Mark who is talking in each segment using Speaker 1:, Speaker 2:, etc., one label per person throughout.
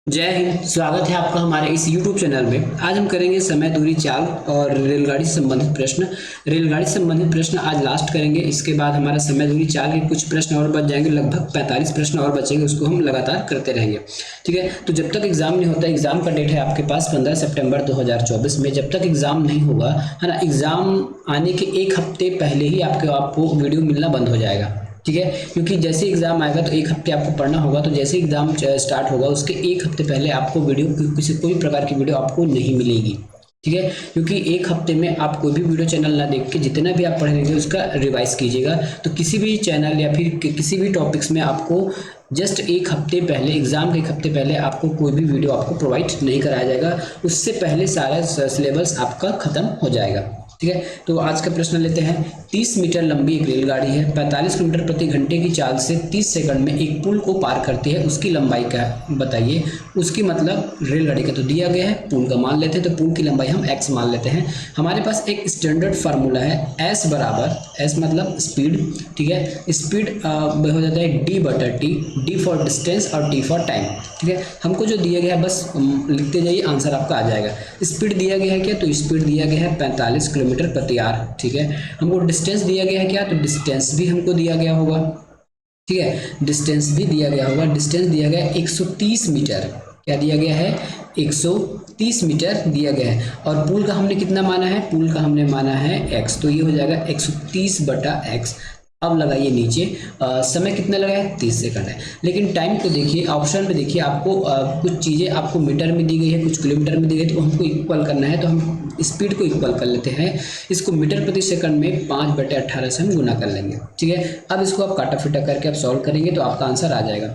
Speaker 1: जय हिंद। स्वागत है आपका हमारे इस YouTube चैनल में। आज हम करेंगे समय दूरी चाल और रेलगाड़ी से संबंधित प्रश्न। रेलगाड़ी से संबंधित प्रश्न आज लास्ट करेंगे। इसके बाद हमारा समय दूरी चाल के कुछ प्रश्न और बच जाएंगे, लगभग 45 प्रश्न और बचेंगे, उसको हम लगातार करते रहेंगे। ठीक है, तो जब तक एग्जाम नहीं होता, एग्जाम का डेट है आपके पास 15 सितंबर 2024 में। जब तक एग्जाम नहीं होगा, है ना, एग्जाम आने के एक हफ्ते पहले ही आपको वीडियो मिलना बंद हो जाएगा। ठीक है, क्योंकि जैसे एग्जाम आएगा तो एक हफ्ते आपको पढ़ना होगा, तो जैसे एग्जाम स्टार्ट होगा उसके एक हफ्ते पहले आपको वीडियो, किसी कोई प्रकार की वीडियो आपको नहीं मिलेगी। ठीक है, क्योंकि एक हफ्ते में आप कोई भी वीडियो चैनल ना देख के जितना भी आप पढ़ेंगे उसका रिवाइज कीजिएगा। तो किसी भी चैनल या फिर किसी भी टॉपिक्स में आपको जस्ट एक हफ्ते पहले, एग्जाम के एक हफ्ते पहले आपको कोई भी वीडियो आपको प्रोवाइड नहीं कराया जाएगा। उससे पहले सारा सिलेबस आपका खत्म हो जाएगा। ठीक है, तो आज का प्रश्न लेते हैं। 30 मीटर लंबी एक रेलगाड़ी है, 45 किलोमीटर प्रति घंटे की चाल से 30 सेकंड में एक पुल को पार करती है। उसकी लंबाई क्या बताइए। उसकी मतलब रेलगाड़ी का तो दिया गया है, पुल का मान लेते हैं, तो पुल की लंबाई हम x मान लेते हैं। हमारे पास एक स्टैंडर्ड फार्मूला है, s बराबर, s मतलब स्पीड। ठीक है, स्पीड हो जाता है d/t, d फॉर डिस्टेंस और t फॉर टाइम। ठीक है, हमको जो दिया गया है बस लिखते जाइए, आंसर आपका आ जाएगा। स्पीड दिया गया है क्या, तो स्पीड दिया गया है 45 किलोमीटर प्रति आवर। ठीक है, हमको डिस्टेंस दिया गया है क्या, तो डिस्टेंस भी हमको दिया गया होगा। ठीक है, डिस्टेंस भी दिया गया होगा। डिस्टेंस दिया गया है 130 मीटर। क्या दिया गया है, 130 मीटर दिया गया है। और पुल का हमने कितना माना है, पुल का हमने माना है x, तो ये हो जाएगा 130/x। अब लगाइए नीचे, समय कितना लगा है, 30 सेकंड है। लेकिन टाइम को देखिए, ऑप्शन में देखिए, आपको कुछ चीज़ें आपको मीटर में दी गई है, कुछ किलोमीटर में दी गई है, तो हमको इक्वल करना है। तो हम स्पीड को इक्वल कर लेते हैं। इसको मीटर प्रति सेकंड में 5/18 से हम गुना कर लेंगे। ठीक है, अब इसको आप काटा फिटा करके आप सॉल्व करेंगे तो आपका आंसर आ जाएगा।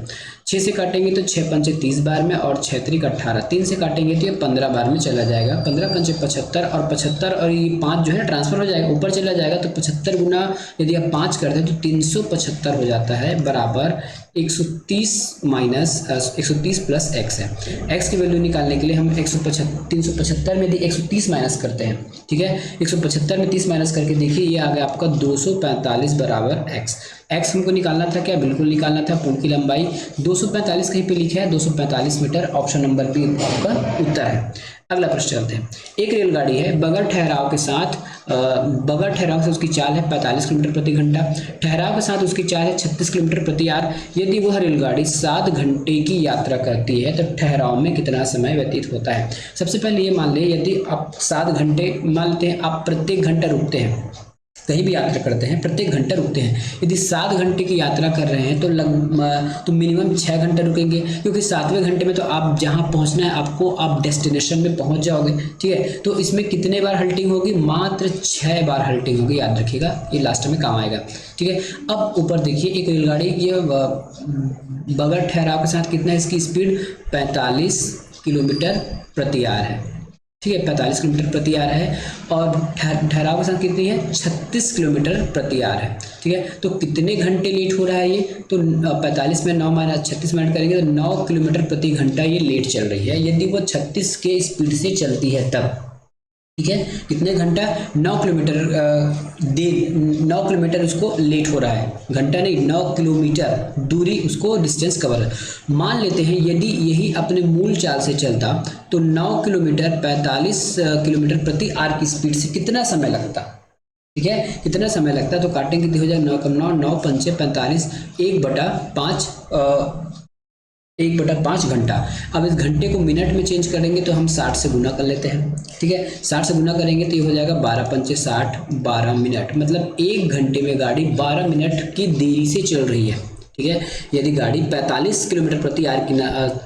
Speaker 1: 6 से काटेंगे तो 6 पंचे 30 बार में, और 6 3 18, 3 से काटेंगे तो ये 15 बार में चला जाएगा। 15 पंचे 75, और 75 और ये 5 जो है ट्रांसफर हो जाएगा, ऊपर चला जाएगा। तो 75 गुना यदि आप 5 करते हैं तो 375 हो जाता है, बराबर 130 माइनस 130 प्लस x है। x की वैल्यू निकालने के लिए हम 375 में 130 माइनस करते हैं। ठीक है, 175 में 30 माइनस करके देखिए, ये आ गया आपका 245 बराबर x। x हमको निकालना था क्या, बिल्कुल निकालना था। पुल की लंबाई 245 कहीं पे लिखा है, 245 मीटर, ऑप्शन नंबर बी आपका उत्तर है। अगला प्रश्न चलते हैं। एक रेलगाड़ी है, बगैर ठहराव के साथ, बगैर ठहराव से उसकी चाल है 45 किलोमीटर प्रति घंटा, ठहराव के साथ उसकी चाल है 36 किलोमीटर प्रति आवर। यदि वह रेलगाड़ी 7 घंटे की यात्रा करती है तो ठहराव में कितना समय व्यतीत होता है। सबसे पहले ये मान लें, यदि आप 7 घंटे मान लेते हैं, आप प्रत्येक घंटा रुकते हैं, कहीं भी यात्रा करते हैं प्रत्येक घंटा रुकते हैं। यदि 7 घंटे की यात्रा कर रहे हैं तो मिनिमम 6 घंटे रुकेंगे, क्योंकि 7वें घंटे में तो आप जहां पहुंचना है आपको, आप डेस्टिनेशन में पहुंच जाओगे। ठीक है, तो इसमें कितने बार हल्टिंग होगी, मात्र 6 बार हल्टिंग होगी, याद रखिएगा, ये लास्ट में काम आएगा। ठीक है, अब ऊपर देखिए, एक रेलगाड़ी ये बगैर ठहराव के साथ कितना है, इसकी स्पीड 45 किलोमीटर प्रति आवर है। ठीक है, 45 किलोमीटर प्रति आवर है, और ठहराव के साथ कितनी है, 36 किलोमीटर प्रति आवर है। ठीक है, तो कितने घंटे लेट हो रहा है ये, तो 45 में 9 माइनस 36 मिनट करेंगे तो 9 किलोमीटर प्रति घंटा ये लेट चल रही है। यदि वो 36 के स्पीड से चलती है तब। ठीक है, कितने घंटा, 9 किलोमीटर 9 किलोमीटर उसको लेट हो रहा है, घंटा नहीं, 9 किलोमीटर दूरी उसको डिस्टेंस कवर है। मान लेते हैं यदि यही अपने मूल चाल से चलता तो 9 किलोमीटर 45 किलोमीटर प्रति आवर की स्पीड से कितना समय लगता। ठीक है, कितना समय लगता है, तो काटेंगे कितनी हो जाए, 9 कम 9, 9 पंचे 45, 1/5 घंटा। अब इस घंटे को मिनट में चेंज करेंगे तो हम 60 से गुना कर लेते हैं। ठीक है, 60 से गुना करेंगे तो ये हो जाएगा 12 पंचे 60, 12 मिनट, मतलब 1 घंटे में गाड़ी 12 मिनट की देरी से चल रही है। ठीक है, यदि गाड़ी 45 किलोमीटर प्रति आवर की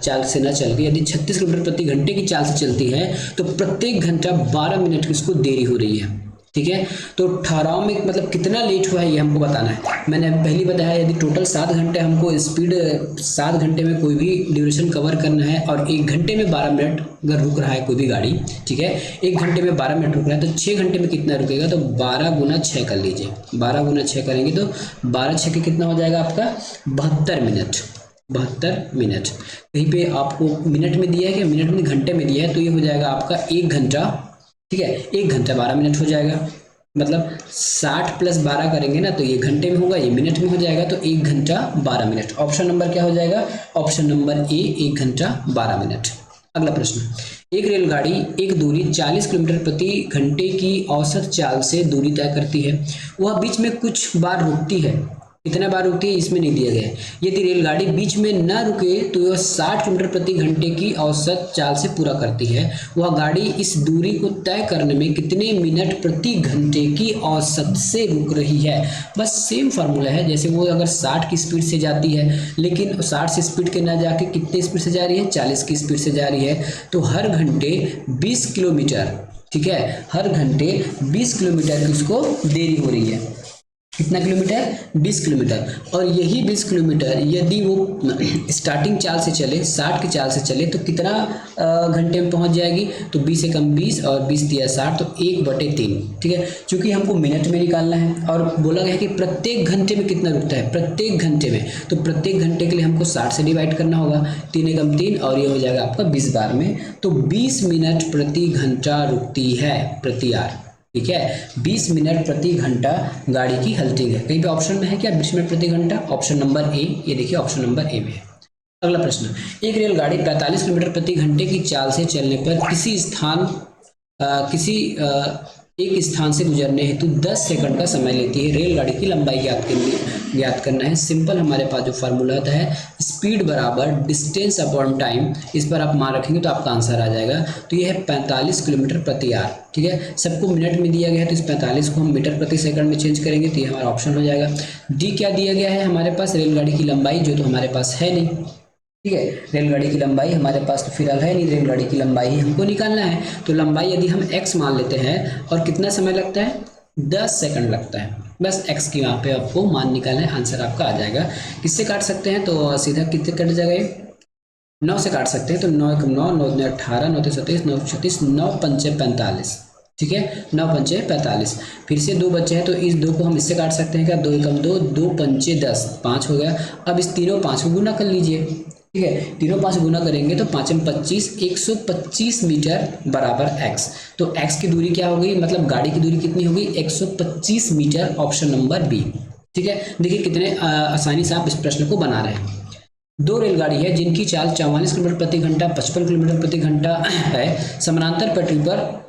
Speaker 1: चाल से न चल के, यदि 36 किलोमीटर प्रति घंटे की चाल से चलती है तो प्रत्येक घंटा 12 मिनट की उसको देरी हो रही है। ठीक है, तो ठहराव में मतलब कितना लेट हुआ है ये हमको बताना है। मैंने पहले बताया, यदि टोटल 7 घंटे हमको स्पीड, 7 घंटे में कोई भी ड्यूरेशन कवर करना है, और 1 घंटे में 12 मिनट अगर रुक रहा है कोई भी गाड़ी, ठीक है, 1 घंटे में 12 मिनट रुक रहा है, तो 6 घंटे में कितना रुकेगा, तो 12 गुना 6 कर लीजिए। 12 गुना 6 करेंगे तो 12 6 के कितना हो जाएगा आपका, 72 मिनट। 72 मिनट, कहीं पे आपको मिनट में दिया है क्या, मिनट में घंटे में दिया है, तो ये हो जाएगा आपका 1 घंटा। ठीक है, 1 घंटा 12 मिनट हो जाएगा। मतलब 60 + 12 करेंगे ना तो ये घंटे में होगा, ये मिनट में हो जाएगा, तो 1 घंटा 12 मिनट। ऑप्शन नंबर क्या हो जाएगा? ऑप्शन नंबर ए 1 घंटा 12 मिनट। अगला प्रश्न, एक रेलगाड़ी एक दूरी 40 किलोमीटर प्रति घंटे की औसत चाल से दूरी तय करती है। वह बीच में कुछ बार रुकती है। कितना बार रुकती है इसमें नहीं दिया गया है। यदि रेलगाड़ी बीच में न रुके तो यह 60 किलोमीटर प्रति घंटे की औसत चाल से पूरा करती है। वह गाड़ी इस दूरी को तय करने में कितने मिनट प्रति घंटे की औसत से रुक रही है? बस सेम फार्मूला है, जैसे वो अगर 60 की स्पीड से जाती है, लेकिन 60 से स्पीड के ना जाके कितने स्पीड से जा रही है? 40 की स्पीड से जा रही है, तो हर घंटे 20 किलोमीटर, ठीक है, हर घंटे 20 किलोमीटर की उसको देरी हो रही है। कितना किलोमीटर? 20 किलोमीटर। और यही 20 किलोमीटर यदि वो स्टार्टिंग चाल से चले, 60 की चाल से चले, तो कितना घंटे में पहुंच जाएगी? तो 20 से कम 20 और 20 दिया 60, तो 1/3, ठीक है। चूंकि हमको मिनट में निकालना है और बोला गया है कि प्रत्येक घंटे में कितना रुकता है, प्रत्येक घंटे में, तो प्रत्येक घंटे के लिए हमको 60 से डिवाइड करना होगा, 3 एकम 3, और ये हो जाएगा आपका 20 बार में, तो 20 मिनट प्रति घंटा रुकती है प्रति आवर, ठीक है। 20 मिनट प्रति घंटा गाड़ी की हल्टिंग है। कहीं पे ऑप्शन में है क्या 20 मिनट प्रति घंटा? ऑप्शन नंबर ए, ये देखिए ऑप्शन नंबर ए में है। अगला प्रश्न, एक रेलगाड़ी 45 किलोमीटर प्रति घंटे की चाल से चलने पर किसी एक स्थान से गुजरने हेतु 10 सेकंड का समय लेती है। रेलगाड़ी की लंबाई ज्ञात करना है। सिंपल हमारे पास जो फार्मूला होता है, स्पीड बराबर डिस्टेंस अपॉन टाइम, इस पर आप मान रखेंगे तो आपका आंसर आ जाएगा। तो ये है 45 किलोमीटर प्रति आवर, ठीक है। सबको मिनट में दिया गया है, तो इस 45 को हम मीटर प्रति सेकंड में चेंज करेंगे, तो ये हमारा ऑप्शन हो जाएगा। डी क्या दिया गया है हमारे पास? रेलगाड़ी की लंबाई, जो तो हमारे पास है नहीं, ठीक है। रेलगाड़ी की लंबाई हमारे पास तो फिलहाल है नहीं, रेलगाड़ी की लंबाई ही हमको निकालना है। तो लंबाई यदि हम x मान लेते हैं, और कितना समय लगता है? 10 सेकंड लगता है। बस x की वहाँ पे आपको मान निकालना है, आंसर आपका आ जाएगा। किससे काट सकते हैं? तो सीधा कितने कट जाएगा ये? 9 से काट सकते हैं। तो 9 एकम 9, 9 दूनी 18, 9 तीन 27, 9 36, 9 पंचे 45, ठीक है, 9 पंचे 45। फिर से 2 बचे हैं, तो इस 2 को हम इससे काट सकते हैं क्या? 2 एकम 2, 2 पंचे 10, 5 हो गया। अब इस तीनों 5 को गुना कर लीजिए, ठीक है, तीनों 5 गुना करेंगे तो 5 में 25, 125 मीटर बराबर x। तो x की दूरी क्या हो गई? मतलब गाड़ी की दूरी कितनी होगी? 125 मीटर, ऑप्शन नंबर बी, ठीक है। देखिए कितने आसानी से आप इस प्रश्न को बना रहे हैं। 2 रेलगाड़ी है जिनकी चाल 44 किलोमीटर प्रति घंटा, 55 किलोमीटर प्रति घंटा है, समानांतर पटरी पर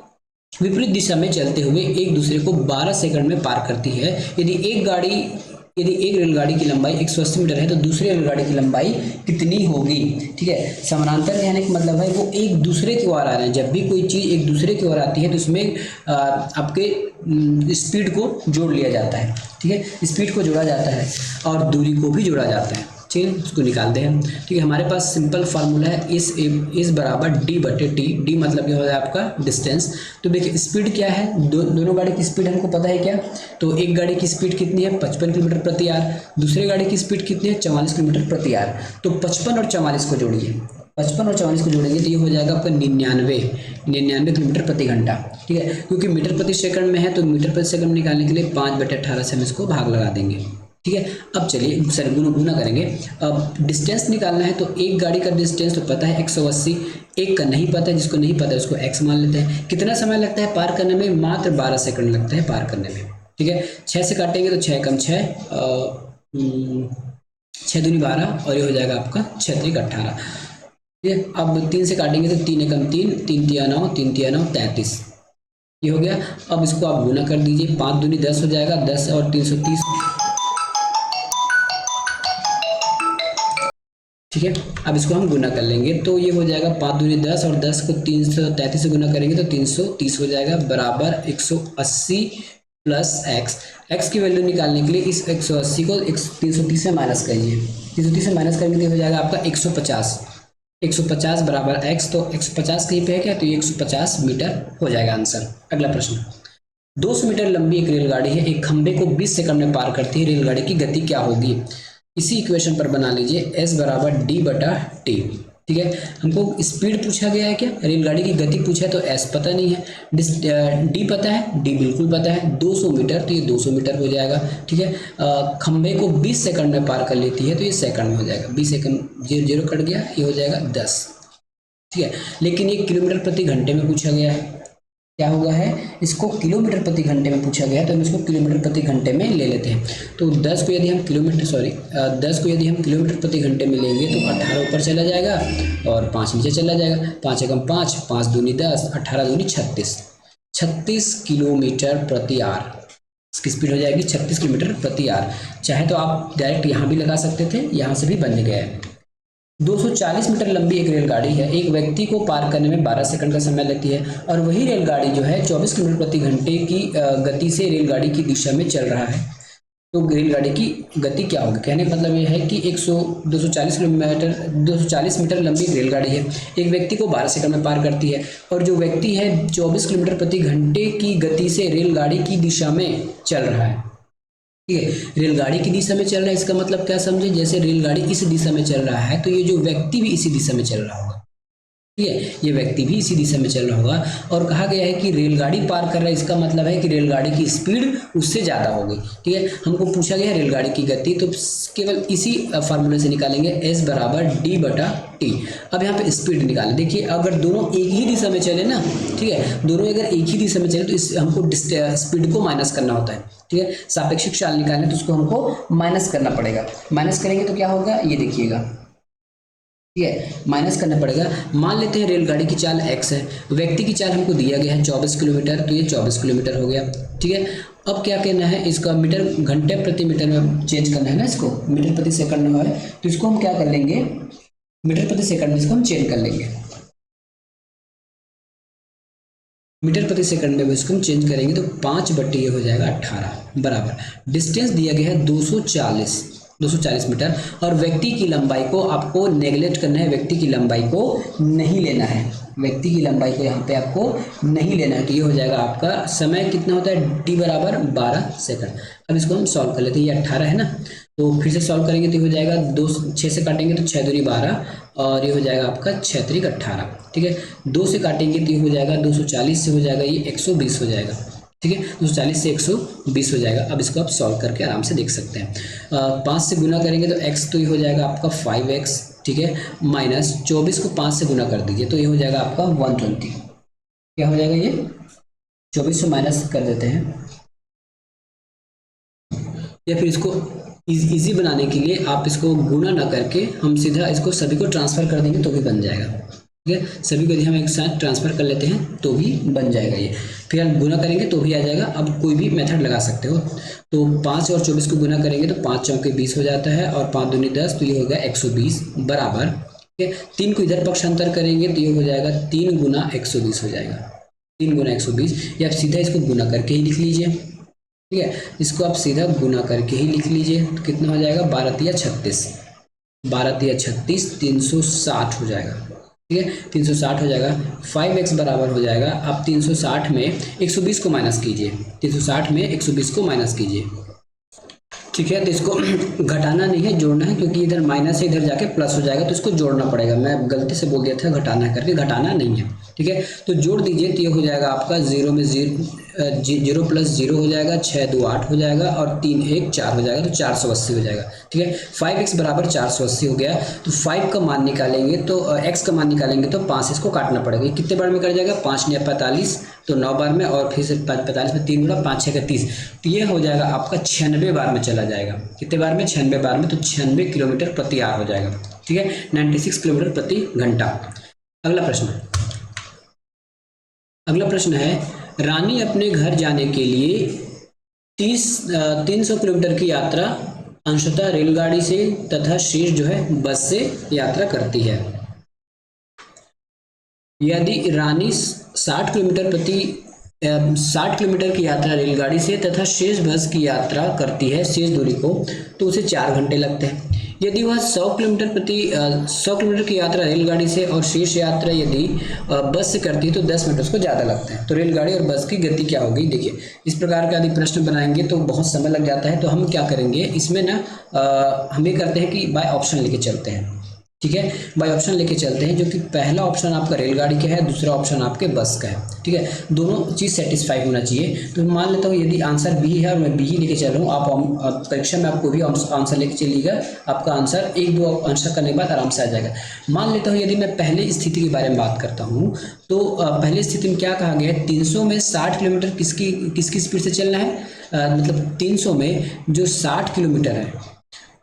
Speaker 1: विपरीत दिशा में चलते हुए एक दूसरे को 12 सेकंड में पार करती है। यदि एक रेलगाड़ी की लंबाई 180 मीटर है तो दूसरी रेलगाड़ी की लंबाई कितनी होगी? ठीक है, समानांतर कहने का मतलब है वो एक दूसरे की ओर आ रहे हैं। जब भी कोई चीज़ एक दूसरे की ओर आती है तो उसमें आपके स्पीड को जोड़ लिया जाता है, ठीक है, स्पीड को जोड़ा जाता है और दूरी को भी जोड़ा जाता है। चलिए उसको निकालते हैं। ठीक है, हमारे पास सिंपल फार्मूला है इस बराबर d/t। डी मतलब क्या होता है आपका डिस्टेंस। तो देखिए स्पीड क्या है, दोनों गाड़ी की स्पीड हमको पता है क्या? तो एक गाड़ी की स्पीड कितनी है? 55 किलोमीटर प्रति आवर। दूसरे गाड़ी की स्पीड कितनी है? 44 किलोमीटर प्रति आवर। तो 55 और 44 को जोड़िए, 55 और 44 को जोड़ेंगे तो ये हो जाएगा आपका 99 किलोमीटर प्रति घंटा। ठीक है, क्योंकि मीटर प्रति सेकंड में है तो मीटर प्रति सेकंड निकालने के लिए 5/18 से हम इसको भाग लगा देंगे। ठीक है, अब चलिए सर गुना करेंगे। अब डिस्टेंस निकालना है तो एक गाड़ी का डिस्टेंस तो पता है 180, एक का नहीं पता है, जिसको नहीं पता है उसको x मान लेते हैं। कितना समय लगता है पार करने में? मात्र 12 सेकंड लगता है पार करने में। ठीक है, 6 से काटेंगे तो 6 कम 6, 6 दूनी 12 और ये हो जाएगा आपका 6 त्रिक 18। ठीक है, अब 3 से काटेंगे तो 3 एकम 3, 3 तिया 9, 3 तिया 9 33, ये हो गया। अब इसको आप गुना कर दीजिए, 5 दूनी 10 हो जाएगा, 10 और 330। ठीक है, अब इसको हम गुना कर लेंगे तो ये हो जाएगा 5 दूनी 10 और 10 को 333 से गुना करेंगे तो 330 हो जाएगा बराबर 180 प्लस x की वैल्यू निकालने के लिए इस 180 को 330 से माइनस करिए, 330 से माइनस करेंगे तो हो जाएगा आपका 150 बराबर x। तो 150 कहीं पे है क्या? तो ये 150 मीटर हो जाएगा आंसर। अगला प्रश्न, 200 मीटर लंबी एक रेलगाड़ी है, एक खंबे को 20 सेकंड में पार करती है, रेलगाड़ी की गति क्या होगी? इसी इक्वेशन पर बना लीजिए s बराबर d/t। ठीक है, हमको स्पीड पूछा गया है क्या? रेलगाड़ी की गति पूछा है तो s पता नहीं है, d पता है, d बिल्कुल पता है। 200 मीटर तो ये 200 मीटर हो जाएगा। ठीक है, खंबे को 20 सेकंड में पार कर लेती है तो ये सेकंड में हो जाएगा। 20 सेकंड 0 कट गया, ये हो जाएगा 10। ठीक है, लेकिन ये किलोमीटर प्रति घंटे में पूछा गया है। क्या होगा है, इसको किलोमीटर प्रति घंटे में पूछा गया है तो हम इसको किलोमीटर प्रति घंटे में ले लेते हैं। तो 10 को यदि हम किलोमीटर प्रति घंटे में लेंगे तो 18 ऊपर चला जाएगा और 5 नीचे चला जाएगा। 5 एकम 5, 5 दूनी 10, 18 दूनी 36 किलोमीटर प्रति आवर इसकी स्पीड हो जाएगी 36 किलोमीटर प्रति आवर। चाहे तो आप डायरेक्ट यहाँ भी लगा सकते थे, यहाँ से भी बन गया है। 240 मीटर लंबी एक रेलगाड़ी है, एक व्यक्ति को पार करने में 12 सेकंड का समय लगती है और वही रेलगाड़ी जो है 24 किलोमीटर प्रति घंटे की गति से रेलगाड़ी की दिशा में चल रहा है। तो रेलगाड़ी की गति क्या होगी? कहने का मतलब यह है कि 240 मीटर लंबी रेलगाड़ी है, एक व्यक्ति को 12 सेकंड में पार करती है और जो व्यक्ति है 24 किलोमीटर प्रति घंटे की गति से रेलगाड़ी की दिशा में चल रहा है। ठीक है, रेलगाड़ी की दिशा में चल रहा है, इसका मतलब क्या समझे? जैसे रेलगाड़ी इस दिशा में चल रहा है तो ये जो व्यक्ति भी इसी दिशा में चल रहा होगा। ठीक है, ये व्यक्ति भी इसी दिशा में चल रहा होगा और कहा गया है कि रेलगाड़ी पार कर रहा है, इसका मतलब है कि रेलगाड़ी की स्पीड उससे ज़्यादा होगी। ठीक है, हमको पूछा गया है रेलगाड़ी की गति, तो केवल इसी फार्मूले से निकालेंगे, S बराबर D/T। अब यहाँ पे स्पीड निकालें। देखिए अगर दोनों एक ही दिशा में चले ना, ठीक है, दोनों अगर एक ही दिशा में चले तो इस हमको स्पीड को माइनस करना होता है। ठीक है, सापेक्षिक चाल निकालने तो उसको हमको माइनस करना पड़ेगा। माइनस करेंगे तो क्या होगा, ये देखिएगा, ठीक है, माइनस करना पड़ेगा। मान लेते हैं रेलगाड़ी की चाल x है, व्यक्ति की चाल हमको दिया गया है 24 किलोमीटर, तो ये 24 किलोमीटर हो गया। ठीक है, अब क्या कहना है, इसका मीटर घंटे प्रति मीटर में चेंज करना है ना, इसको मीटर प्रति सेकंड में है तो इसको हम क्या कर लेंगे, मीटर प्रति सेकंड में इसको हम चेंज कर लेंगे। मीटर प्रति सेकंड में इसको हम चेंज करेंगे तो 5/ये हो जाएगा 18 बराबर, डिस्टेंस दिया गया है 240 मीटर और व्यक्ति की लंबाई को आपको नेगलेक्ट करना है, व्यक्ति की लंबाई को नहीं लेना है, व्यक्ति की लंबाई को यहाँ पे आपको नहीं लेना है। तो ये हो जाएगा आपका समय कितना होता है, t बराबर 12 सेकंड। अब इसको हम सॉल्व कर लेते हैं, ये 18 है ना, तो फिर से सॉल्व करेंगे तो हो जाएगा 6 से काटेंगे तो 6 दूनी 12 और ये हो जाएगा आपका 6 त्रिक 18। ठीक है, 2 से काटेंगे तो ये हो जाएगा 240 से हो जाएगा ये 120 हो जाएगा। ठीक है, 240 से 120 हो जाएगा। अब इसको आप सॉल्व करके आराम से देख सकते हैं। 5 से गुना करेंगे तो x तो ये हो जाएगा आपका 5x। ठीक है, माइनस 24 को 5 से गुना कर दीजिए तो ये हो जाएगा आपका 120। क्या हो जाएगा, ये 24 से माइनस कर देते हैं या फिर इसको इजी बनाने के लिए आप इसको गुना ना करके हम सीधा इसको सभी को ट्रांसफर कर देंगे तो भी बन जाएगा। ठीक है, सभी को यदि हम एक साथ ट्रांसफर कर लेते हैं तो भी बन जाएगा ये, फिर हम गुना करेंगे तो भी आ जाएगा। अब कोई भी मेथड लगा सकते हो। तो 5 और 24 को गुना करेंगे तो 5 चौके 20 हो जाता है और 5 दूनी 10 तो ये हो गया 120 बराबर। ठीक है, 3 को इधर पक्षांतर करेंगे तो ये हो जाएगा 3 गुना 120 हो जाएगा, 3 गुना 120, या आप सीधा इसको गुना करके ही लिख लीजिए। ठीक है, इसको आप सीधा गुना करके ही लिख लीजिए तो कितना हो जाएगा, 12 तिया 36, 12 तिया 36, 360 हो जाएगा। ठीक है, 360 हो जाएगा। 5x बराबर हो जाएगा, आप 360 में 120 को माइनस कीजिए, 360 में 120 को माइनस कीजिए। ठीक है, तो इसको घटाना नहीं है, जोड़ना है, क्योंकि इधर माइनस है इधर जाके प्लस हो जाएगा तो इसको जोड़ना पड़ेगा। मैं गलती से बोल दिया था घटाना करके, घटाना नहीं है। ठीक है, तो जोड़ दीजिए तो ये हो जाएगा आपका 0 में 0 प्लस 0 हो जाएगा, 6 2 8 हो जाएगा और 3 1 4 हो जाएगा तो 480 हो जाएगा। ठीक है, 5x बराबर 480 हो गया। तो 5 का मान निकालेंगे तो x का मान निकालेंगे तो 5 इसको काटना पड़ेगा। कितने बार में कर जाएगा, 5 ने 45 तो 9 बार में और फिर से 45 में 3 गुना 5 6 30, तो ये हो जाएगा आपका 96 बार में चला जाएगा। कितने बार में, 96 बार में, तो 96 किलोमीटर प्रति आवर हो जाएगा। ठीक है, 96 किलोमीटर प्रति घंटा। अगला प्रश्न है, रानी अपने घर जाने के लिए 300 किलोमीटर की यात्रा अंशतः रेलगाड़ी से तथा शेष जो है बस से यात्रा करती है। यदि रानी 60 किलोमीटर की यात्रा रेलगाड़ी से तथा शेष बस की यात्रा करती है शेष दूरी को, तो उसे 4 घंटे लगते हैं। यदि वह 100 किलोमीटर की यात्रा रेलगाड़ी से और शेष यात्रा यदि बस से करती है तो 10 मिनट उसको ज़्यादा लगते हैं। तो रेलगाड़ी और बस की गति क्या होगी, देखिए इस प्रकार का यदि प्रश्न बनाएंगे तो बहुत समय लग जाता है। तो हम क्या करेंगे इसमें ना, हम ये करते हैं कि बाय ऑप्शन लेके चलते हैं। ठीक है। बाई ऑप्शन लेके चलते हैं, जो कि पहला ऑप्शन आपका रेलगाड़ी का है, दूसरा ऑप्शन आपके बस का है। ठीक है, दोनों चीज़ सेटिस्फाई होना चाहिए। तो मान लेता हूँ यदि आंसर बी है और मैं बी ही लेके चल रहा हूँ, आप परीक्षा में आपको भी आंसर लेके चलिएगा, आपका आंसर एक दो आंसर करने के बाद आराम से आ जाएगा। मान लेता हूँ यदि मैं पहले स्थिति के बारे में बात करता हूँ, तो पहली स्थिति में क्या कहा गया है, 300 में 60 किलोमीटर किसकी स्पीड से चलना है, मतलब 300 में जो 60 किलोमीटर है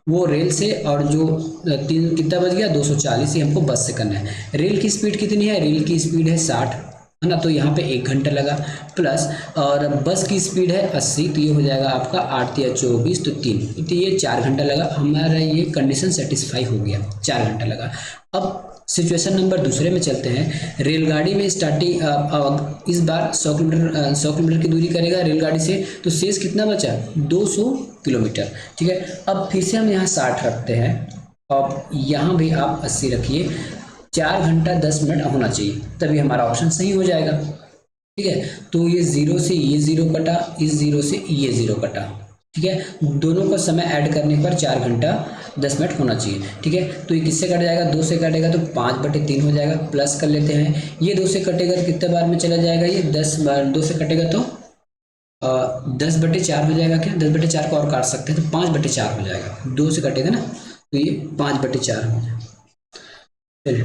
Speaker 1: वो रेल से, और जो तीन कितना बच गया 240, ये हमको बस से करना है। रेल की स्पीड कितनी है, रेल की स्पीड है 60, है ना, तो यहाँ पे 1 घंटा लगा, प्लस और बस की स्पीड है 80, तो ये हो जाएगा आपका 8 या 24 तो 3, तो ये 4 घंटा लगा। हमारा ये कंडीशन सेटिस्फाई हो गया, 4 घंटा लगा। अब सिचुएशन नंबर दूसरे में चलते हैं। रेलगाड़ी में स्टार्टिंग इस बार 100 किलोमीटर की दूरी करेगा रेलगाड़ी से, तो शेष कितना बचा 200 किलोमीटर। ठीक है, अब फिर से हम यहाँ 60 रखते हैं, अब यहाँ भी आप 80 रखिए। 4 घंटा 10 मिनट होना चाहिए, तभी हमारा ऑप्शन सही हो जाएगा। ठीक है, तो ये जीरो से ये जीरो कटा, इस जीरो से ये जीरो कटा। ठीक है, दोनों का समय ऐड करने पर 4 घंटा 10 मिनट होना चाहिए। ठीक है, तो ये किससे कट जाएगा, 2 से कटेगा तो 5/3 हो जाएगा, प्लस कर लेते हैं, ये 2 से कटेगा तो कितने बार में चला जाएगा, ये 10 बार 2 से कटेगा तो 10/4 हो जाएगा। क्या 10/4 को और काट सकते हैं तो 5/4 हो जाएगा, 2 से कटेगा ना, तो ये 5/4 हो जाएगा। चलिए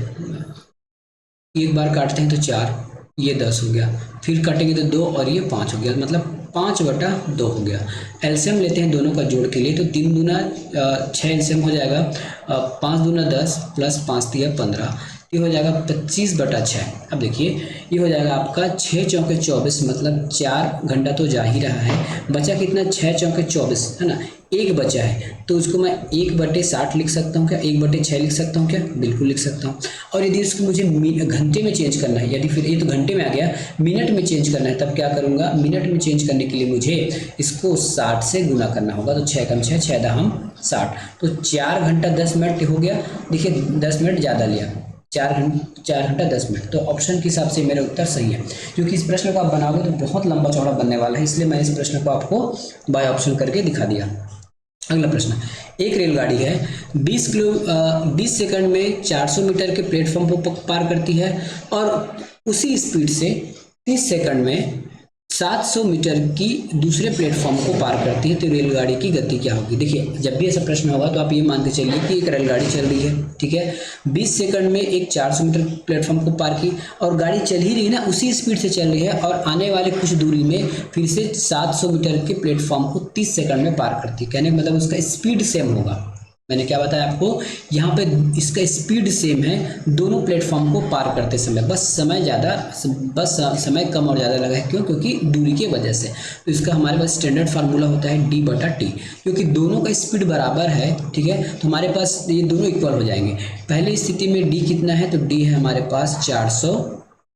Speaker 1: एक बार काटते हैं तो 4, ये 10 हो गया, फिर काटेंगे तो 2 और ये 5 हो गया, मतलब 5/2 हो गया। एलसीएम लेते हैं दोनों का जोड़ के लिए, तो 3 दूना 6 एलसीएम हो जाएगा, 5 दूना 10 प्लस 5 तिया 15, ये हो जाएगा 25/6। अब देखिए ये हो जाएगा आपका 6 चौके 24, मतलब 4 घंटा तो जा ही रहा है, बचा कितना 6 चौके 24 है ना, एक बचा है, तो उसको मैं 1/60 लिख सकता हूँ क्या, 1/6 लिख सकता हूँ क्या, बिल्कुल लिख सकता हूँ। और यदि इसको मुझे घंटे में चेंज करना है, यदि फिर ये तो घंटे में आ गया, मिनट में चेंज करना है, तब क्या करूँगा, मिनट में चेंज करने के लिए मुझे इसको 60 से गुना करना होगा, तो 6 कम 6 6 दाहम 60, तो 4 घंटा 10 मिनट हो गया। देखिए 10 मिनट ज़्यादा लिया, 4 घंटा 10 मिनट, तो ऑप्शन के हिसाब से मेरा उत्तर सही है, क्योंकि इस प्रश्न को आप बनाओगे तो बहुत लंबा चौड़ा बनने वाला है, इसलिए मैंने इस प्रश्न को आपको बाय ऑप्शन करके दिखा दिया। अगला प्रश्न, एक रेलगाड़ी है 20 सेकंड में 400 मीटर के प्लेटफॉर्म को पार करती है, और उसी स्पीड से 30 सेकंड में 700 मीटर की दूसरे प्लेटफॉर्म को पार करती है, तो रेलगाड़ी की गति क्या होगी। देखिए जब भी ऐसा प्रश्न होगा तो आप ये मान के चलिए कि एक रेलगाड़ी चल रही है, ठीक है, 20 सेकंड में एक 400 मीटर प्लेटफॉर्म को पार की, और गाड़ी चल ही रही है ना, उसी स्पीड से चल रही है, और आने वाले कुछ दूरी में फिर से 700 मीटर के प्लेटफॉर्म को 30 सेकंड में पार करती है। कहने का मतलब उसका स्पीड सेम होगा। मैंने क्या बताया आपको, यहाँ पे इसका स्पीड सेम है दोनों प्लेटफॉर्म को पार करते समय, बस समय कम और ज़्यादा लगा है। क्यों, क्योंकि दूरी की वजह से। तो इसका हमारे पास स्टैंडर्ड फार्मूला होता है D/T, क्योंकि दोनों का स्पीड बराबर है। ठीक है, तो हमारे पास ये दोनों इक्वल हो जाएंगे। पहली स्थिति में D कितना है, तो D है हमारे पास 400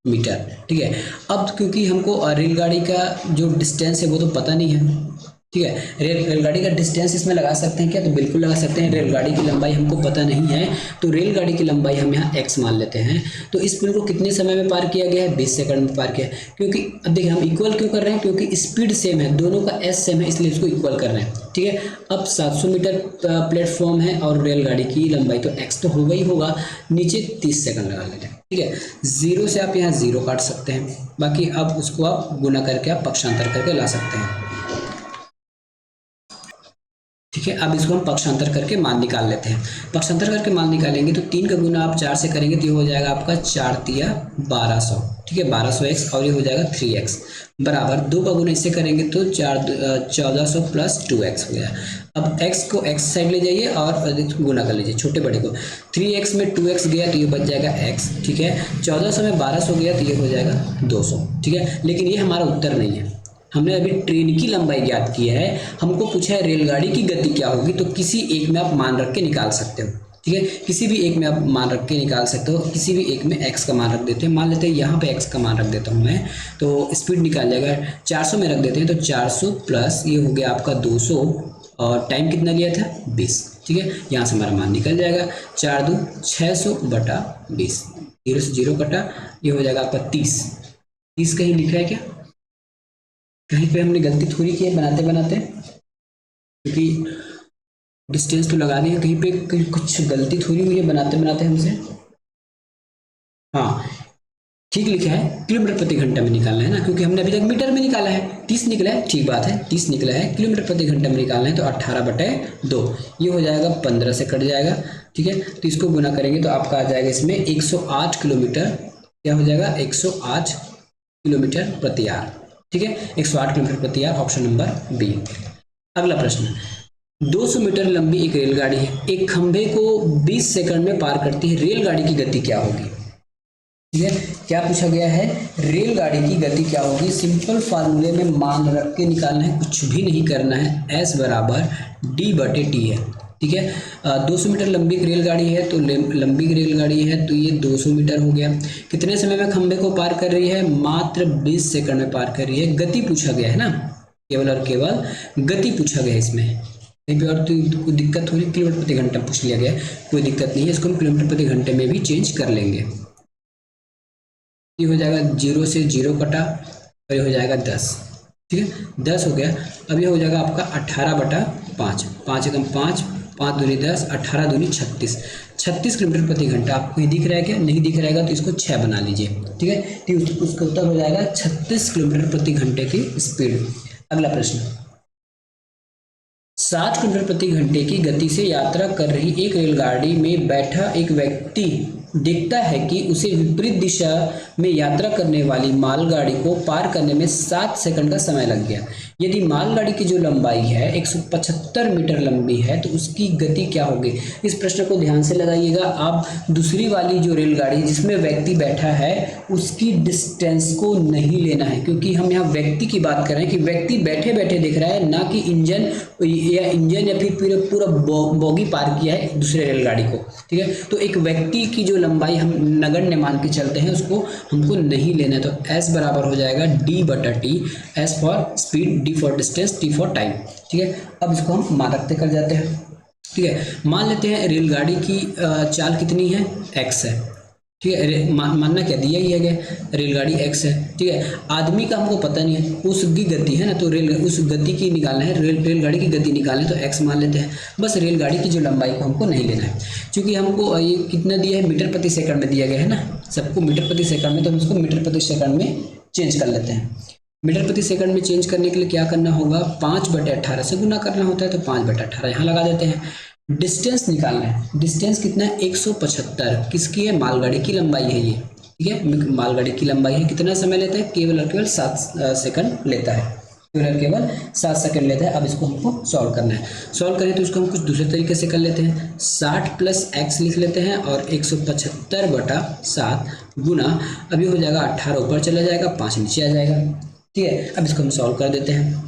Speaker 1: मीटर। ठीक है, अब क्योंकि हमको रेलगाड़ी का जो डिस्टेंस है वो तो पता नहीं है, ठीक है, रेलगाड़ी का डिस्टेंस इसमें लगा सकते हैं क्या, तो बिल्कुल लगा सकते हैं। रेलगाड़ी की लंबाई हमको पता नहीं है, तो रेलगाड़ी की लंबाई हम यहाँ x मान लेते हैं। तो इस पुल को कितने समय में पार किया गया है, 20 सेकंड में पार किया। क्योंकि अब देखिए हम इक्वल क्यों कर रहे हैं, क्योंकि स्पीड सेम है, दोनों का s सेम है, इसलिए इसको इक्वल कर रहे हैं। ठीक है, अब 700 मीटर प्लेटफॉर्म है और रेलगाड़ी की लंबाई तो x तो होगा ही होगा, नीचे 30 सेकंड लगा लेते हैं। ठीक है, 0 से आप यहाँ 0 काट सकते हैं, बाकी अब उसको आप गुना करके आप पक्षांतर करके ला सकते हैं। ठीक है, अब इसको हम पक्षांतर करके मान निकाल लेते हैं। पक्षांतर करके मान निकालेंगे तो 3 का गुना आप 4 से करेंगे तो ये हो जाएगा आपका 4 तिया 1200। ठीक है, 1200x, और ये हो जाएगा 3x बराबर 2 का गुना इससे करेंगे तो 1400 प्लस 2x हो गया। अब x को x साइड ले जाइए और गुना कर लीजिए छोटे बड़े को, 3x में 2x गया तो ये बच जाएगा x। ठीक है, 1400 में 1200 गया तो ये हो जाएगा 200। ठीक है, लेकिन ये हमारा उत्तर नहीं है, हमने अभी ट्रेन की लंबाई ज्ञात की है, हमको पूछा है रेलगाड़ी की गति क्या होगी, तो किसी एक में आप मान रख के निकाल सकते हो। ठीक है, किसी भी एक में आप मान रख के निकाल सकते हो, किसी भी एक में x का मान रख देते हैं। मान लेते हैं यहाँ पे x का मान रख देता हूँ मैं, तो स्पीड निकाल जाएगा। 400 में रख देते हैं तो 400 प्लस ये हो गया आपका 200, और टाइम कितना लिया था 20। ठीक है, यहाँ से हमारा मान निकल जाएगा, 4 2 600/20, 0 से 0 कटा, ये हो जाएगा आपका 30। 30 कहीं लिखा है क्या, कहीं पे हमने गलती थोड़ी की है बनाते बनाते, क्योंकि डिस्टेंस तो लगा दिया, कहीं पे कहीं कुछ गलती थोड़ी हुई है बनाते बनाते हमसे। हाँ ठीक लिखा है, किलोमीटर प्रति घंटा में निकालना है ना, क्योंकि हमने अभी तक मीटर में निकाला है। 30 निकला है, ठीक बात है, 30 निकला है, किलोमीटर प्रति घंटा में निकालना है तो 18/2 ये हो जाएगा, 15 से कट जाएगा। ठीक है, तो इसको गुना करेंगे तो आपका आ जाएगा इसमें 108 किलोमीटर, क्या हो जाएगा 108 किलोमीटर प्रति आवर। ठीक है, 108 किलोमीटर प्रति आवर, ऑप्शन नंबर बी। अगला प्रश्न, 200 मीटर लंबी एक रेलगाड़ी है, एक खंभे को 20 सेकंड में पार करती है, रेलगाड़ी की गति क्या होगी। ठीक है, क्या पूछा गया है, रेलगाड़ी की गति क्या होगी। सिंपल फार्मूले में मान रख के निकालना है, कुछ भी नहीं करना है। S बराबर D/T है। ठीक है, 200 मीटर लंबी रेलगाड़ी है, तो लंबी रेलगाड़ी है तो ये 200 मीटर हो गया। कितने समय में खंभे को पार कर रही है, मात्र 20 सेकंड में पार कर रही है। गति पूछा गया है ना, केवल और केवल गति पूछा गया है इसमें, कहीं पे और तो कोई दिक्कत थोड़ी, किलोमीटर प्रति घंटा पूछ लिया गया, कोई दिक्कत नहीं है, इसको हम किलोमीटर प्रति घंटे में भी चेंज कर लेंगे। ये हो जाएगा 0 से 0 कटा और ये हो जाएगा 10। ठीक है, 10 हो गया। अब ये हो जाएगा आपका 18/5, 5 एकम 5, 5 दूनी 10, 18 दूनी 36, 36 किलोमीटर प्रति घंटा। आपको ये दिख रहा है क्या, नहीं दिख रहेगा तो इसको 6 बना लीजिए। ठीक है, तो उसका उत्तर हो जाएगा 36 किलोमीटर प्रति घंटे की स्पीड। अगला प्रश्न, 60 किलोमीटर प्रति घंटे की गति से यात्रा कर रही एक रेलगाड़ी में बैठा एक व्यक्ति देखता है कि उसे विपरीत दिशा में यात्रा करने वाली मालगाड़ी को पार करने में 7 सेकंड का समय लग गया। यदि मालगाड़ी की जो लंबाई है 175 मीटर लंबी है तो उसकी गति क्या होगी। इस प्रश्न को ध्यान से लगाइएगा। आप दूसरी वाली जो रेलगाड़ी जिसमें व्यक्ति बैठा है उसकी डिस्टेंस को नहीं लेना है, क्योंकि हम यहाँ व्यक्ति की बात कर रहे हैं कि व्यक्ति बैठे बैठे दिख रहा है, ना कि इंजन या फिर पूरा बोगी पार किया है दूसरे रेलगाड़ी को। ठीक है, तो एक व्यक्ति की जो लंबाई हम नगण्य मान के चलते हैं उसको हमको नहीं लेना है। तो S बराबर हो जाएगा D/T, S for speed, D for distance, T for time. ठीक है, अब इसको हम मान रखते कर जाते हैं। ठीक है, मान लेते हैं रेलगाड़ी की चाल कितनी है, x है। ठीक है, मानना क्या दिया ही है, रेलगाड़ी x है। ठीक है, आदमी का हमको पता नहीं है, उसकी गति है ना, तो उस गति की निकालना है, रेलगाड़ी की गति निकालना है तो x मान लेते हैं। बस रेलगाड़ी की जो लंबाई को हमको नहीं लेना है, क्योंकि हमको ये कितना दिया है, मीटर प्रति सेकंड में दिया गया है ना, सबको मीटर प्रति सेकंड में, तो हम इसको मीटर प्रति सेकंड में चेंज कर लेते हैं। मीटर प्रति सेकंड में चेंज करने के लिए क्या करना होगा, 5/18 से गुना करना होता है, तो 5/18 यहाँ लगा देते हैं। डिस्टेंस निकालना है, डिस्टेंस कितना है 175, किसकी है, मालगाड़ी की लंबाई है ये। ठीक है, मालगाड़ी की लंबाई है, कितना समय लेता है, केवल और केवल 7 सेकंड लेता है, केवल और केवल 7 सेकंड लेता है। अब इसको हमको सॉल्व करना है। सॉल्व करें तो इसको हम कुछ दूसरे तरीके से कर लेते हैं, 60 + x लिख लेते हैं और 175/7 गुना, अभी हो जाएगा 18 ऊपर चला जाएगा, 5 नीचे आ जाएगा। ठीक है, अब इसको हम सॉल्व कर देते हैं।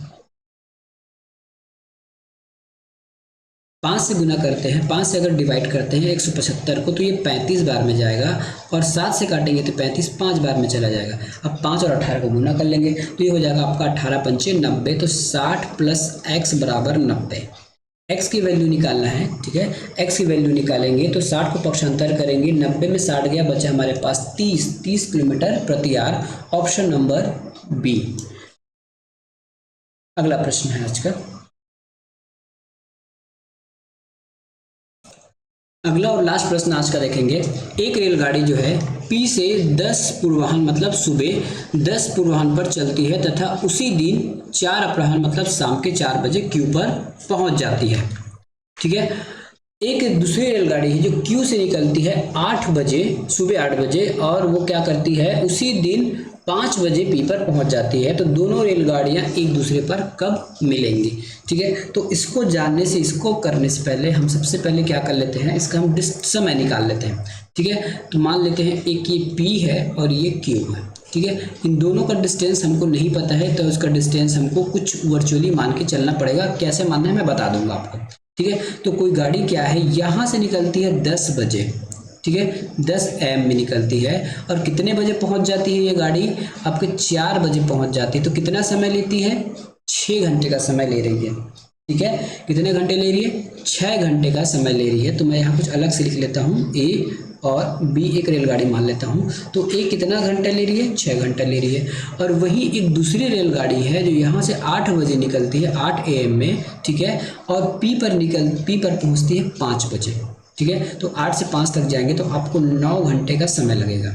Speaker 1: 5 से गुना करते हैं, 5 से अगर डिवाइड करते हैं 175 को तो ये 35 बार में जाएगा, और 7 से काटेंगे तो 35 5 बार में चला जाएगा। अब 5 और 18 को गुना कर लेंगे तो ये हो जाएगा आपका 18 × 5 = 90, तो 60 + x बराबर 90। x की वैल्यू निकालना है। ठीक है, x की वैल्यू निकालेंगे तो 60 को पक्षांतर करेंगे, 90 में 60 गया, बचा हमारे पास 30 किलोमीटर प्रति आवर, ऑप्शन नंबर बी। अगला प्रश्न है आज का, अगला और लास्ट प्रश्न आज का देखेंगे। एक रेलगाड़ी जो है P से 10 पूर्वाह्न मतलब सुबह 10 पूर्वाह्न पर चलती है तथा उसी दिन 4 अपराह्न मतलब शाम के 4 बजे Q पर पहुंच जाती है। ठीक है, एक दूसरी रेलगाड़ी है जो Q से निकलती है 8 बजे, सुबह 8 बजे, और वो क्या करती है उसी दिन 5 बजे P पर पहुंच जाती है। तो दोनों रेलगाड़ियां एक दूसरे पर कब मिलेंगी। ठीक है, तो इसको जानने से, इसको करने से पहले हम सबसे पहले क्या कर लेते हैं, इसका हम समय निकाल लेते हैं। ठीक है, तो मान लेते हैं एक ये P है और ये Q है। ठीक है, इन दोनों का डिस्टेंस हमको नहीं पता है, तो उसका डिस्टेंस हमको कुछ वर्चुअली मान के चलना पड़ेगा। कैसे मानना है मैं बता दूंगा आपको। ठीक है, तो कोई गाड़ी क्या है, यहाँ से निकलती है 10 बजे। ठीक है, 10 AM में निकलती है, और कितने बजे पहुंच जाती है ये गाड़ी, आपके 4 बजे पहुंच जाती है। तो कितना समय लेती है, 6 घंटे का समय ले रही है। ठीक है, कितने घंटे ले रही है, 6 घंटे का समय ले रही है। तो मैं यहाँ कुछ अलग से लिख लेता हूँ, A और बी एक रेलगाड़ी मान लेता हूँ, तो ए कितना घंटा ले रही है, 6 घंटा ले रही है। और वहीं एक दूसरी रेलगाड़ी है जो यहाँ से 8 बजे निकलती है, 8 AM में, ठीक है, और पी पर पहुँचती है 5 बजे, ठीक है। तो 8 से 5 तक जाएंगे तो आपको 9 घंटे का समय लगेगा,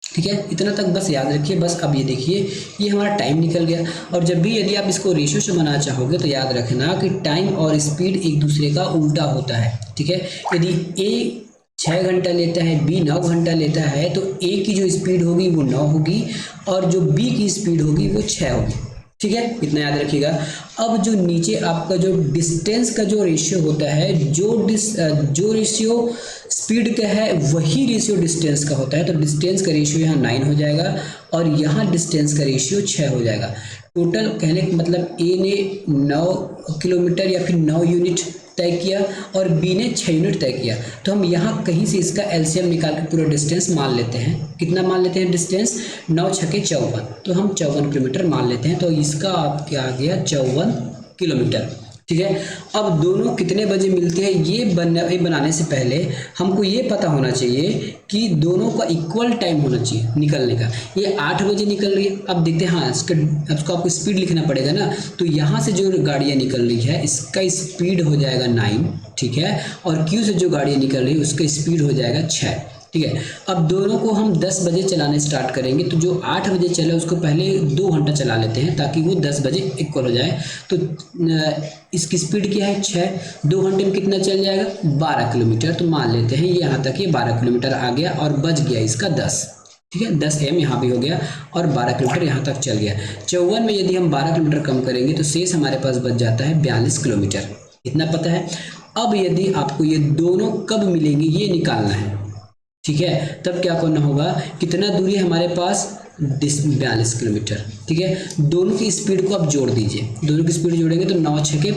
Speaker 1: ठीक है। इतना तक बस याद रखिए। बस अब ये देखिए, ये हमारा टाइम निकल गया। और जब भी यदि आप इसको रेशियो से बनाना चाहोगे तो याद रखना कि टाइम और स्पीड एक दूसरे का उल्टा होता है, ठीक है। यदि ए 6 घंटा लेता है, बी 9 घंटा लेता है, तो ए की जो स्पीड होगी वो 9 होगी और जो बी की स्पीड होगी वो 6 होगी, ठीक है। इतना याद रखिएगा। अब जो नीचे आपका जो डिस्टेंस का जो रेशियो होता है, जो रेशियो स्पीड का है वही रेशियो डिस्टेंस का होता है। तो डिस्टेंस का रेशियो यहाँ 9 हो जाएगा और यहाँ डिस्टेंस का रेशियो 6 हो जाएगा। टोटल कहने का मतलब ए ने 9 किलोमीटर या फिर 9 यूनिट तय किया और बी ने 6 यूनिट तय किया। तो हम यहाँ कहीं से इसका एलसीएम निकाल के पूरा डिस्टेंस मान लेते हैं। कितना मान लेते हैं डिस्टेंस, 9 छके 54, तो हम 54 किलोमीटर मान लेते हैं। तो इसका आप क्या आ गया, 54 किलोमीटर, ठीक है। अब दोनों कितने बजे मिलते हैं ये बनाने से पहले हमको ये पता होना चाहिए कि दोनों का इक्वल टाइम होना चाहिए निकलने का। ये 8 बजे निकल रही है, अब देखते हैं, हाँ इसको आपको स्पीड लिखना पड़ेगा ना। तो यहाँ से जो गाड़ियाँ निकल रही है इसका स्पीड हो जाएगा 9, ठीक है, और क्यू से जो गाड़ियाँ निकल रही है उसका स्पीड हो जाएगा 6, ठीक है। अब दोनों को हम 10 बजे चलाने स्टार्ट करेंगे, तो जो 8 बजे चले उसको पहले 2 घंटा चला लेते हैं ताकि वो 10 बजे इक्वल हो जाए। तो इसकी स्पीड क्या है, 6, 2 घंटे में कितना चल जाएगा, 12 किलोमीटर। तो मान लेते हैं यहाँ तक ये 12 किलोमीटर आ गया और बच गया इसका 10, ठीक है। 10 AM यहाँ भी हो गया और 12 किलोमीटर यहाँ तक चल गया। 54 में यदि हम 12 किलोमीटर कम करेंगे तो शेष हमारे पास बच जाता है 42 किलोमीटर, इतना पता है। अब यदि आपको ये दोनों कब मिलेंगे ये निकालना है, ठीक है। तब क्या करना होगा, कितना दूरी है हमारे पास, 42 किलोमीटर, ठीक है। दोनों की स्पीड को आप जोड़ दीजिए, दोनों की स्पीड जोड़ेंगे तो 9 6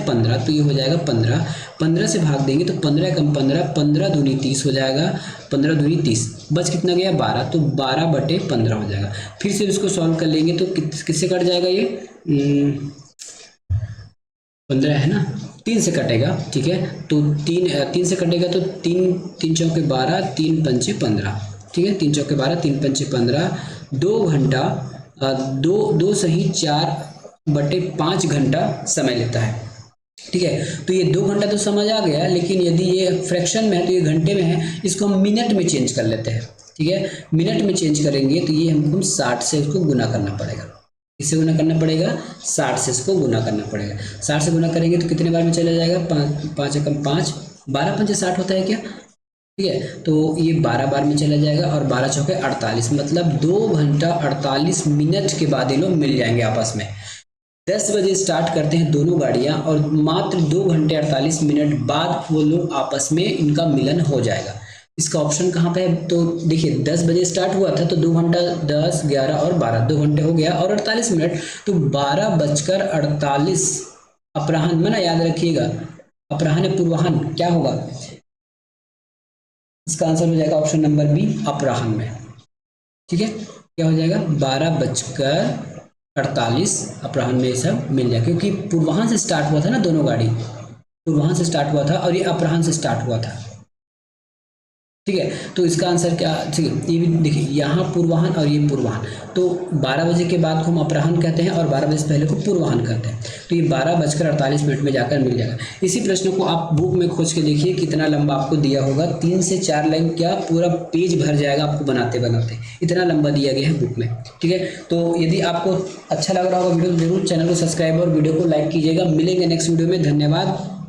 Speaker 1: 15, तो ये हो जाएगा 15, 15 से भाग देंगे तो 15 कम 15, 15 दूनी 30 हो जाएगा, 15 दूनी 30, बच कितना गया 12, तो 12/15 हो जाएगा। फिर से इसको सॉल्व कर लेंगे तो किससे कट जाएगा, ये 15 है ना, 3 से कटेगा, ठीक है। तो 3 से कटेगा तो 3 चौके 12, 3 पंचे 15, ठीक है। 3 चौके 12, 3 पंचे 15, 2 घंटा 2 सही 4/5 घंटा समय लेता है, ठीक है। तो ये 2 घंटा तो समझ आ गया, लेकिन यदि ये फ्रैक्शन में है तो ये घंटे में है, इसको हम मिनट में चेंज कर लेते हैं, ठीक है। मिनट में चेंज करेंगे तो ये हमको 60 से इसको गुना करना पड़ेगा। इससे गुना करना पड़ेगा, 60 से इसको गुना करना पड़ेगा। 60 से गुना करेंगे तो कितने बार में चला जाएगा, 5 एकम 5, 12 पंचे 60 होता है क्या, ठीक है। तो ये 12 बार में चला जाएगा और 12 चौके 48, मतलब 2 घंटा 48 मिनट के बाद ये लोग मिल जाएंगे आपस में। 10 बजे स्टार्ट करते हैं दोनों गाड़ियां और मात्र 2 घंटे 48 मिनट बाद वो लोग आपस में इनका मिलन हो जाएगा। इसका ऑप्शन कहाँ पे है, तो देखिए 10 बजे स्टार्ट हुआ था तो 2 घंटा 10 11 और 12, 2 घंटे हो गया और 48 मिनट, तो 12:48 अपराह्न में ना, याद रखिएगा अपराह्न पूर्वाह्न क्या होगा, इसका आंसर हो जाएगा ऑप्शन नंबर बी अपराह्न में, ठीक है। क्या हो जाएगा 12:48 अपराह्न में ये सब मिल जाए, क्योंकि पूर्वाह्न से स्टार्ट हुआ था ना, दोनों गाड़ी पूर्वाह्न से स्टार्ट हुआ था और ये अपराह्न से स्टार्ट हुआ था, ठीक है। तो इसका आंसर क्या, ठीक है, ये भी देखिए यहाँ पूर्वाह्न और ये पूर्वाह्न, तो 12 बजे के बाद को हम अपराह्न कहते हैं और 12 बजे से पहले को पूर्वाह्न कहते हैं। तो ये 12:48 में जाकर मिल जाएगा। इसी प्रश्न को आप बुक में खोज के देखिए कितना लंबा आपको दिया होगा, 3 से 4 लाइन, क्या पूरा पेज भर जाएगा आपको बनाते बनाते, इतना लंबा दिया गया है बुक में, ठीक है। तो यदि आपको अच्छा लग रहा होगा वीडियो, जरूर चैनल को सब्सक्राइब और वीडियो को लाइक कीजिएगा। मिलेंगे नेक्स्ट वीडियो में, धन्यवाद।